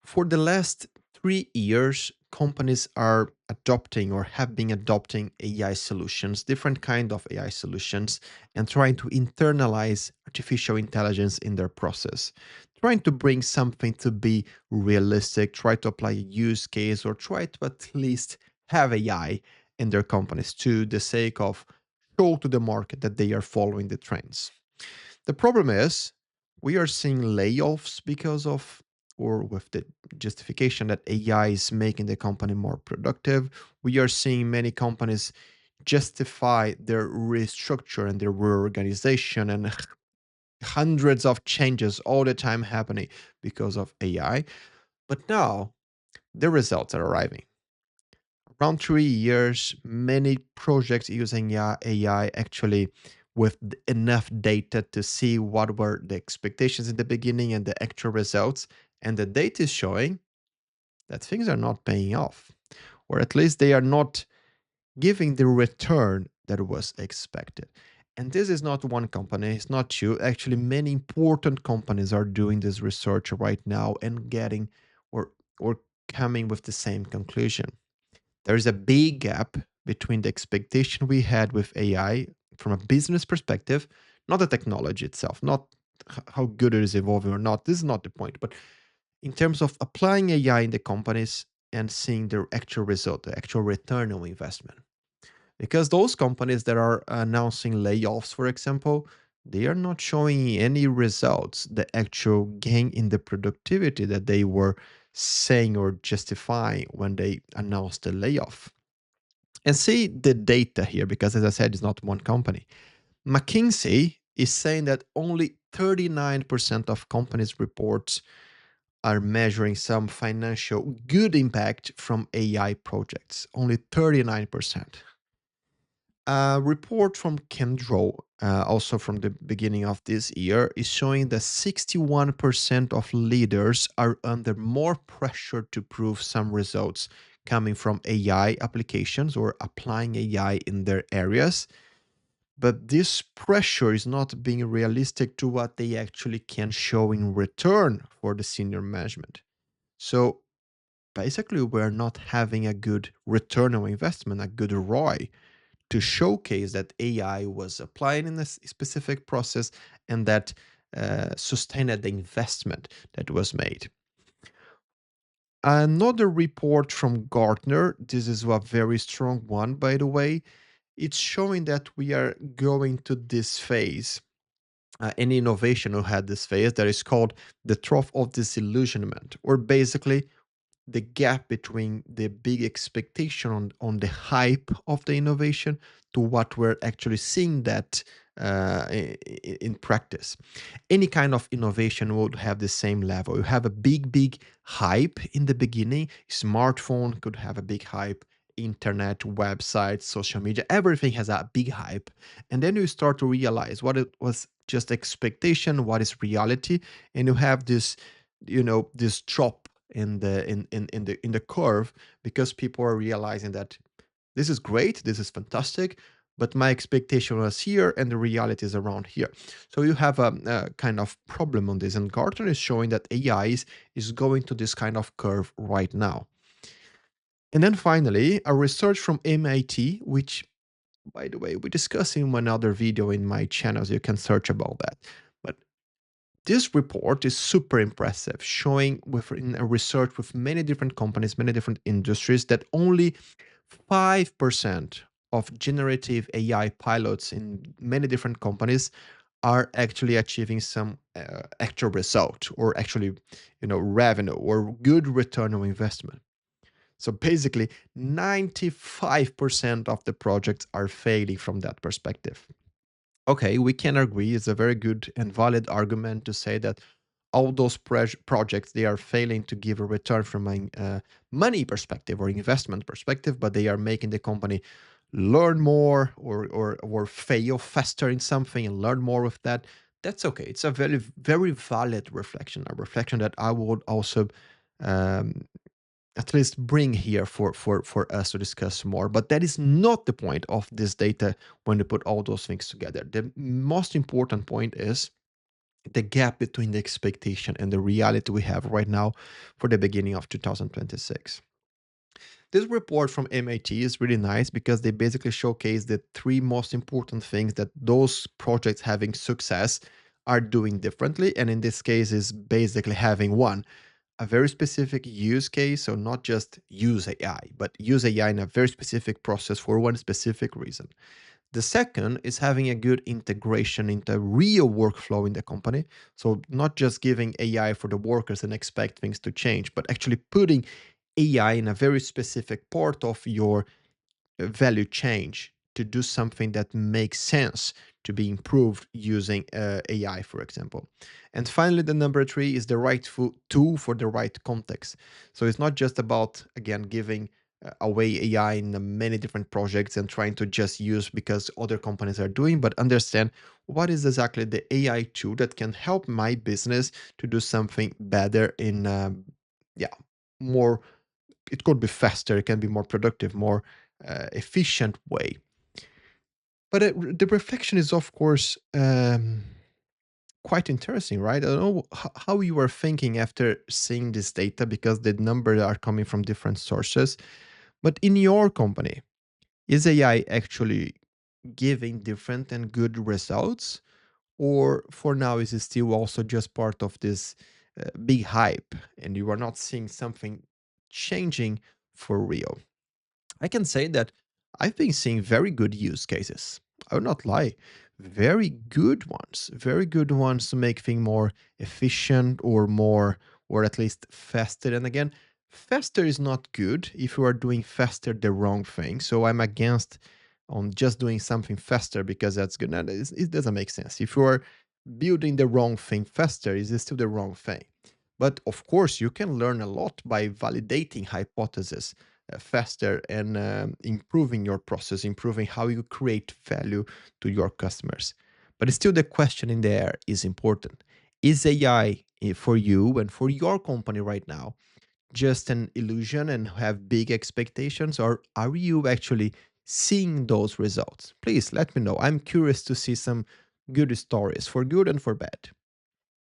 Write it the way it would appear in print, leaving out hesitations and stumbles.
For the last 3 years, companies are adopting or have been adopting AI solutions, different kind of AI solutions, and trying to internalize artificial intelligence in their process, trying to bring something to be realistic, try to apply a use case, or try to at least have AI in their companies to the sake of show to the market that they are following the trends. The problem is we are seeing layoffs because of or with the justification that AI is making the company more productive. We are seeing many companies justify their restructure and their reorganization and hundreds of changes all the time happening because of AI. But now the results are arriving. Around 3 years, many projects using AI actually with enough data to see what were the expectations in the beginning and the actual results. And the data is showing that things are not paying off, or at least they are not giving the return that was expected. And this is not one company, it's not two. Actually, many important companies are doing this research right now and getting or coming with the same conclusion. There's a big gap between the expectation we had with AI from a business perspective, not the technology itself, not how good it is evolving or not. This is not the point. But in terms of applying AI in the companies and seeing their actual result, the actual return on investment. Because those companies that are announcing layoffs, for example, they are not showing any results, the actual gain in the productivity that they were saying or justifying when they announced the layoff. And see the data here, because as I said, it's not one company. McKinsey is saying that only 39% of companies' reports are measuring some financial good impact from AI projects. Only 39%. A report from Kyndryl, also from the beginning of this year, is showing that 61% of leaders are under more pressure to prove some results coming from AI applications or applying AI in their areas. But this pressure is not being realistic to what they actually can show in return for the senior management. So basically, we're not having a good return on investment, a good ROI to showcase that AI was applied in a specific process and that sustained the investment that was made. Another report from Gartner, this is a very strong one, by the way, it's showing that we are going to this phase. Any innovation who had this phase that is called the Trough of Disillusionment, or basically the gap between the big expectation on the hype of the innovation to what we're actually seeing that in practice. Any kind of innovation would have the same level. You have a big hype in the beginning. Smartphone could have a big hype. Internet, websites, social media, everything has a big hype. And then you start to realize what it was just expectation, what is reality, and you have this, this drop in the curve because people are realizing that this is great, this is fantastic, but my expectation was here and the reality is around here. So you have a kind of problem on this, and Gartner is showing that AI is going to this kind of curve right now. And then finally, a research from MIT, which, by the way, we discussed in another video in my channel, so you can search about that. But this report is super impressive, showing within a research with many different companies, many different industries, that only 5% of generative AI pilots in many different companies are actually achieving some actual result or actually, revenue or good return on investment. So basically, 95% of the projects are failing from that perspective. Okay, we can agree it's a very good and valid argument to say that all those projects, they are failing to give a return from a money perspective or investment perspective, but they are making the company learn more or fail faster in something and learn more with that. That's okay. It's a very valid reflection, a reflection that I would also um, at least bring here for us to discuss more. But that is not the point of this data when you put all those things together. The most important point is the gap between the expectation and the reality we have right now for the beginning of 2026. This report from MIT is really nice because they basically showcase the three most important things that those projects having success are doing differently. And in this case, is basically having one, a very specific use case. So not just use AI, but use AI in a very specific process for one specific reason. The second is having a good integration into real workflow in the company. So not just giving AI for the workers and expect things to change, but actually putting AI in a very specific part of your value change to do something that makes sense to be improved using AI, for example. And finally, the number three is the right tool for the right context. So it's not just about, again, giving away AI in many different projects and trying to just use because other companies are doing, but understand what is exactly the AI tool that can help my business to do something better in, yeah, more, it could be faster, it can be more productive, more efficient way. But the reflection is, of course, quite interesting, right? I don't know how you are thinking after seeing this data because the numbers are coming from different sources. But in your company, is AI actually giving different and good results? Or for now, is it still also just part of this big hype and you are not seeing something changing for real? I can say that I've been seeing very good use cases. I will not lie. Very good ones to make things more efficient or more, or at least faster. And again, faster is not good if you are doing faster the wrong thing. So I'm against on just doing something faster because that's good. No, it doesn't make sense. If you are building the wrong thing faster, is still the wrong thing. But of course, you can learn a lot by validating hypotheses faster and improving your process, improving how you create value to your customers. But still, the question in there is important. Is AI for you and for your company right now just an illusion and have big expectations, or are you actually seeing those results? Please let me know. I'm curious to see some good stories for good and for bad.